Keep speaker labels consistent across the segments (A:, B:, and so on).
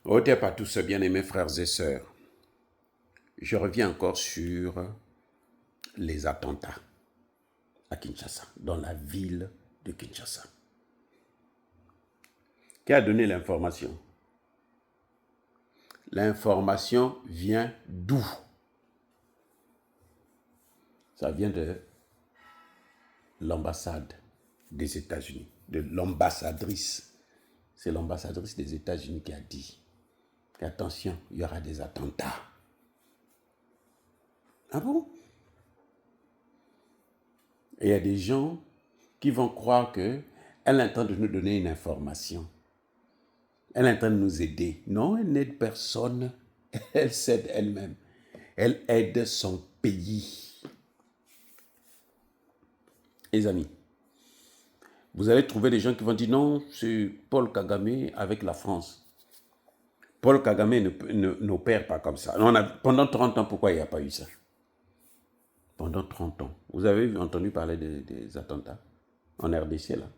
A: Ôtez pas tous, bien-aimés frères et sœurs. Je reviens encore sur les attentats à Kinshasa, dans la ville de Kinshasa. Qui a donné l'information? L'information vient d'où? Ça vient de l'ambassade des États-Unis, de l'ambassadrice. C'est l'ambassadrice des États-Unis qui a dit qu'attention, il y aura des attentats. Ah bon? Et il y a des gens qui vont croire qu'elle est en train de nous donner une information. Elle est en train de nous aider. Non, elle n'aide personne. Elle s'aide elle-même. Elle aide son pays. Les amis, vous allez trouver des gens qui vont dire non, c'est Paul Kagame avec la France. Paul Kagame n'opère pas comme ça. Pendant 30 ans, pourquoi il n'y a pas eu ça? Pendant 30 ans. Vous avez entendu parler des attentats en RDC là?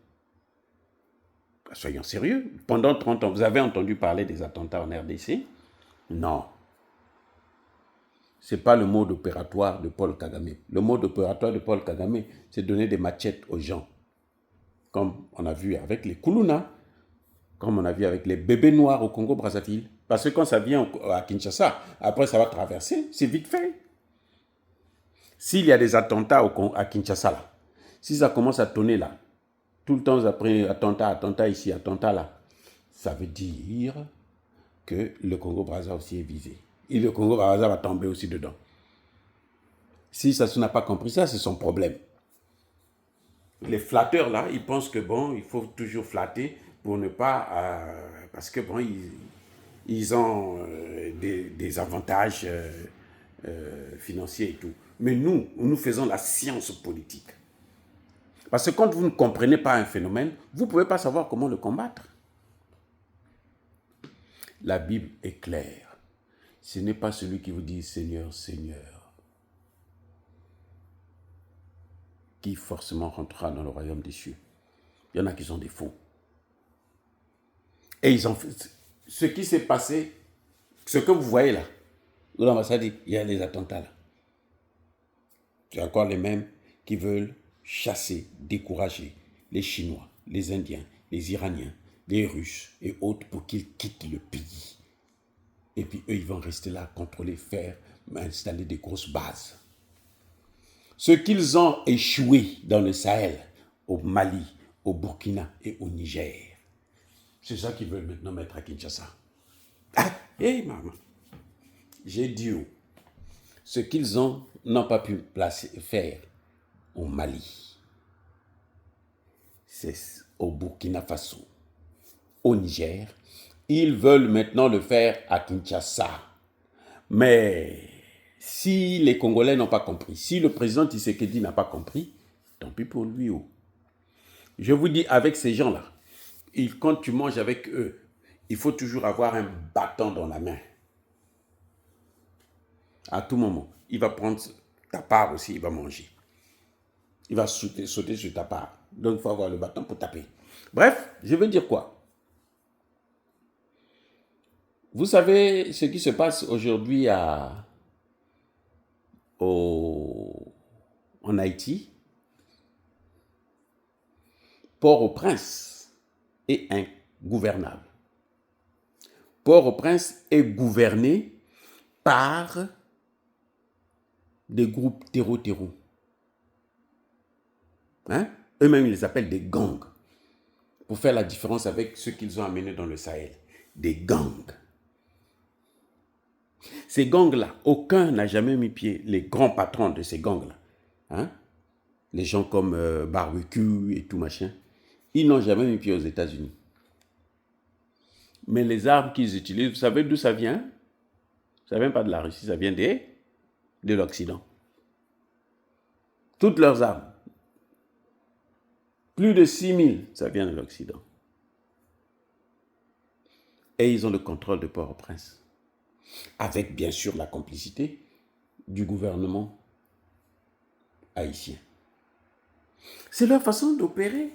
A: Soyons sérieux. Pendant 30 ans, vous avez entendu parler des attentats en RDC? Non. Ce n'est pas le mode opératoire de Paul Kagame. Le mode opératoire de Paul Kagame, c'est donner des machettes aux gens. Comme on a vu avec les Kuluna, comme on a vu avec les bébés noirs au Congo-Brazzaville. Parce que quand ça vient à Kinshasa, après ça va traverser, c'est vite fait. S'il y a des attentats à Kinshasa, là, si ça commence à tonner là, tout le temps après attentat ici, attentat là, ça veut dire que le Congo-Brazzaville aussi est visé. Et le Congo-Brazzaville va tomber aussi dedans. Si ça n'a pas compris ça, c'est son problème. Les flatteurs là, ils pensent que bon, il faut toujours flatter pour ne pas... parce que bon, ils ont des avantages financiers et tout. Mais nous faisons la science politique. Parce que quand vous ne comprenez pas un phénomène, vous ne pouvez pas savoir comment le combattre. La Bible est claire. Ce n'est pas celui qui vous dit Seigneur, Seigneur, qui forcément rentrera dans le royaume des cieux. Il y en a qui sont des faux. Et ils ont fait ce qui s'est passé, ce que vous voyez là, où l'ambassade dit, il y a des attentats là. C'est encore les mêmes qui veulent chasser, décourager les Chinois, les Indiens, les Iraniens, les Russes et autres pour qu'ils quittent le pays. Et puis eux, ils vont rester là, contrôler, faire, installer des grosses bases. Ce qu'ils ont échoué dans le Sahel, au Mali, au Burkina et au Niger, c'est ça qu'ils veulent maintenant mettre à Kinshasa. Ah, hé maman, j'ai dit ce qu'ils n'ont pas pu faire au Mali, c'est au Burkina Faso, au Niger, ils veulent maintenant le faire à Kinshasa. Mais si les Congolais n'ont pas compris, si le président Tshisekedi n'a pas compris, tant pis pour lui. Je vous dis, avec ces gens-là, quand tu manges avec eux, il faut toujours avoir un bâton dans la main. À tout moment, il va prendre ta part aussi, il va manger. Il va sauter sur ta part. Donc, il faut avoir le bâton pour taper. Bref, je veux dire quoi? Vous savez ce qui se passe aujourd'hui en Haïti? Port-au-Prince est ingouvernable. Port-au-Prince est gouverné par des groupes terreau-terreau. Hein? Eux-mêmes, ils les appellent des gangs. Pour faire la différence avec ceux qu'ils ont amenés dans le Sahel. Des gangs. Ces gangs-là, aucun n'a jamais mis pied, les grands patrons de ces gangs-là. Hein? Les gens comme Barbecue et tout machin. Ils n'ont jamais mis pied aux États-Unis. Mais les armes qu'ils utilisent, vous savez d'où ça vient? Ça ne vient pas de la Russie, ça vient de l'Occident. Toutes leurs armes, plus de 6000, ça vient de l'Occident. Et ils ont le contrôle de Port-au-Prince. Avec bien sûr la complicité du gouvernement haïtien. C'est leur façon d'opérer.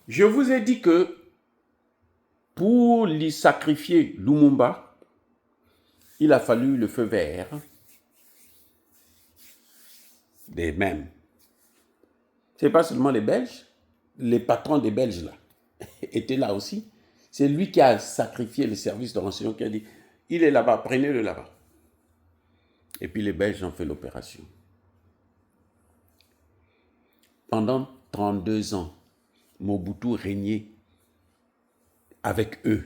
A: Je vous ai dit que Pour lui sacrifier Lumumba, il a fallu le feu vert des mêmes. Ce n'est pas seulement les Belges, les patrons des Belges là étaient là aussi. C'est lui qui a sacrifié le service de renseignement, qui a dit, il est là-bas, prenez-le là-bas. Et puis les Belges ont fait l'opération. Pendant 32 ans, Mobutu régnait avec eux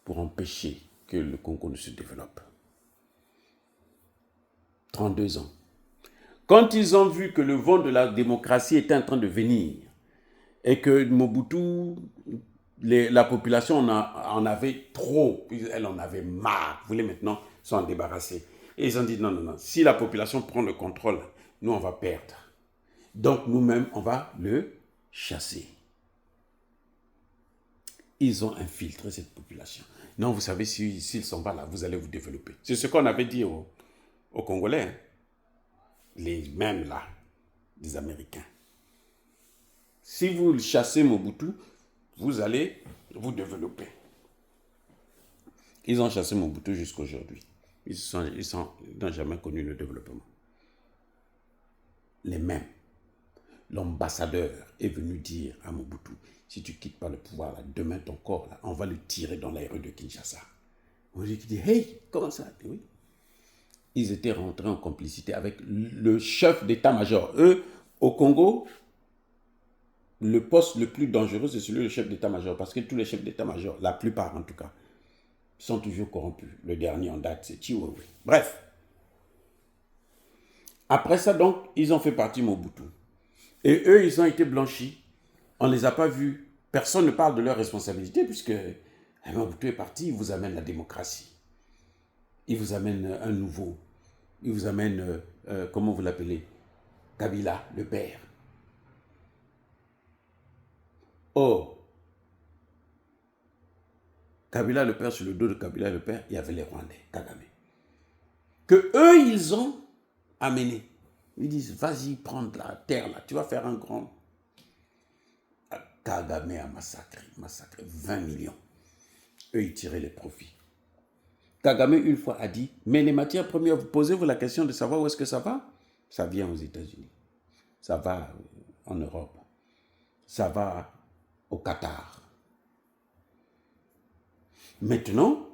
A: pour empêcher que le Congo ne se développe. 32 ans. Quand ils ont vu que le vent de la démocratie était en train de venir et que Mobutu, la population en avait trop, elle en avait marre, voulait maintenant s'en débarrasser. Et ils ont dit non, non, non, si la population prend le contrôle, nous on va perdre. Donc nous-mêmes, on va le chasser. Ils ont infiltré cette population. Non, vous savez, s'ils sont pas là, vous allez vous développer. C'est ce qu'on avait dit aux Congolais. Hein. Les mêmes là, des Américains. Si vous chassez Mobutu, vous allez vous développer. Ils ont chassé Mobutu jusqu'à aujourd'hui. Ils n'ont jamais connu le développement. Les mêmes. L'ambassadeur est venu dire à Mobutu, si tu ne quittes pas le pouvoir, là, demain ton corps, là, on va le tirer dans les rues de Kinshasa. On lui dit, hey, comment ça? Oui. Ils étaient rentrés en complicité avec le chef d'état-major. Eux, au Congo, le poste le plus dangereux, c'est celui du chef d'état-major, parce que tous les chefs d'état-major, la plupart en tout cas, sont toujours corrompus. Le dernier en date, c'est Chiwewe. Bref. Après ça, donc, ils ont fait partie Mobutu. Et eux, ils ont été blanchis. On ne les a pas vus. Personne ne parle de leur responsabilité, puisque Mobutu est parti, il vous amène la démocratie. Il vous amène un nouveau. Il vous amène, comment vous l'appelez, Kabila, le père. Oh, Kabila le père, sur le dos de Kabila le père, il y avait les Rwandais, Kagame. Que eux, ils ont amené. Ils disent, vas-y, prends la terre là, tu vas faire un grand. Kagame a massacré 20 millions. Eux, ils tiraient les profits. Kagame, une fois, a dit, mais les matières premières, vous posez-vous la question de savoir où est-ce que ça va? Ça vient aux États-Unis. Ça va en Europe. Ça va au Qatar. Maintenant,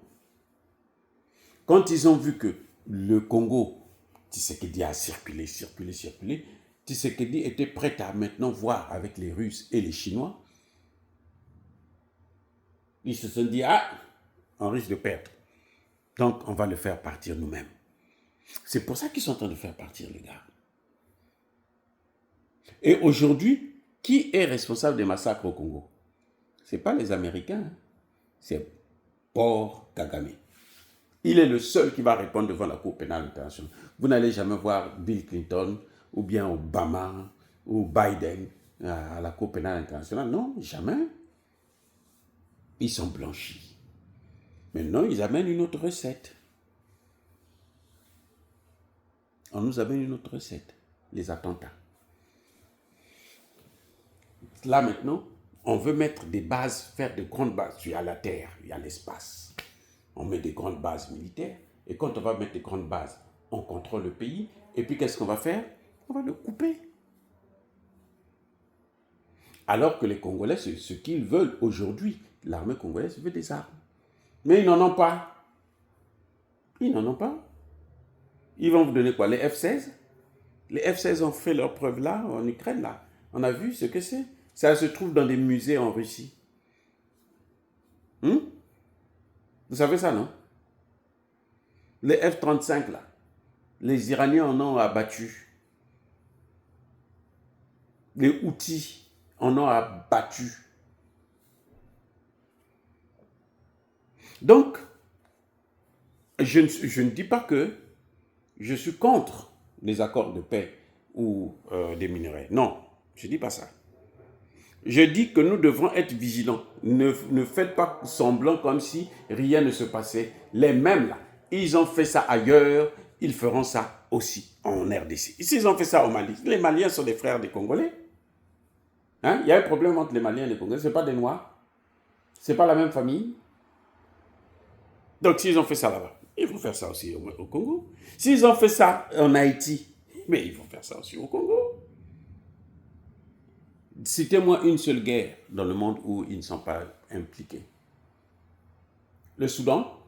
A: quand ils ont vu que le Congo, Tshisekedi a circulé, Tshisekedi était prêt à maintenant voir avec les Russes et les Chinois, ils se sont dit, ah, on risque de perdre. Donc, on va le faire partir nous-mêmes. C'est pour ça qu'ils sont en train de faire partir les gars. Et aujourd'hui, qui est responsable des massacres au Congo? Ce n'est pas les Américains, hein. C'est Paul Kagame. Il est le seul qui va répondre devant la Cour pénale internationale. Vous n'allez jamais voir Bill Clinton ou bien Obama ou Biden à la Cour pénale internationale. Non, jamais. Ils sont blanchis. Maintenant, ils amènent une autre recette. On nous amène une autre recette. Les attentats. Là maintenant, on veut mettre des bases, faire de grandes bases. Il y a la terre, il y a l'espace. On met des grandes bases militaires. Et quand on va mettre des grandes bases, on contrôle le pays. Et puis qu'est-ce qu'on va faire? On va le couper. Alors que les Congolais, c'est ce qu'ils veulent aujourd'hui. L'armée congolaise veut des armes. Mais ils n'en ont pas. Ils n'en ont pas. Ils vont vous donner quoi? Les F-16? Les F-16 ont fait leur preuve là, en Ukraine là. On a vu ce que c'est. Ça se trouve dans des musées en Russie. Vous savez ça, non? Les F-35 là. Les Iraniens en ont abattu. Les Houthis en ont abattu. Donc, je ne dis pas que je suis contre les accords de paix ou des minerais. Non, je ne dis pas ça. Je dis que nous devons être vigilants. Ne faites pas semblant comme si rien ne se passait. Les mêmes là, ils ont fait ça ailleurs, ils feront ça aussi en RDC. Ici, ils ont fait ça au Mali. Les Maliens sont des frères des Congolais. Hein? Il y a un problème entre les Maliens et les Congolais. Ce n'est pas des Noirs. C'est pas la même famille. Donc, s'ils ont fait ça là-bas, ils vont faire ça aussi au Congo. S'ils ont fait ça en Haïti, mais ils vont faire ça aussi au Congo. Citez-moi une seule guerre dans le monde où ils ne sont pas impliqués. Le Soudan,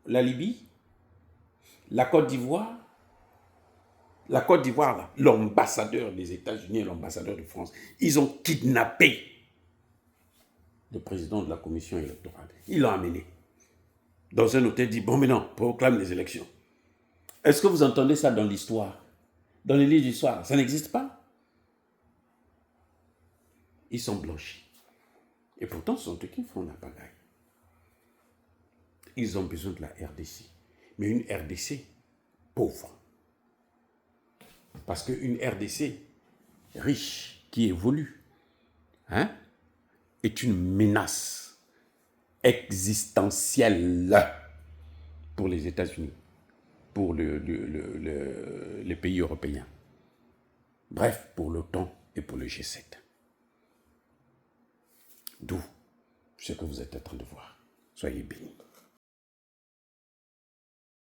A: la Libye, la Côte d'Ivoire. La Côte d'Ivoire, l'ambassadeur des États-Unis et l'ambassadeur de France, ils ont kidnappé le président de la commission électorale. Ils l'ont amené dans un hôtel, dit, bon, mais non, proclame les élections. Est-ce que vous entendez ça dans l'histoire? Dans les livres d'histoire, ça n'existe pas. Ils sont blanchis. Et pourtant, ce sont eux qui font la pagaille. Ils ont besoin de la RDC. Mais une RDC pauvre. Parce qu'une RDC riche, qui évolue, est une menace existentielle pour les États-Unis, pour les pays européens. Bref, pour l'OTAN et pour le G7. D'où ce que vous êtes en train de voir. Soyez bénis.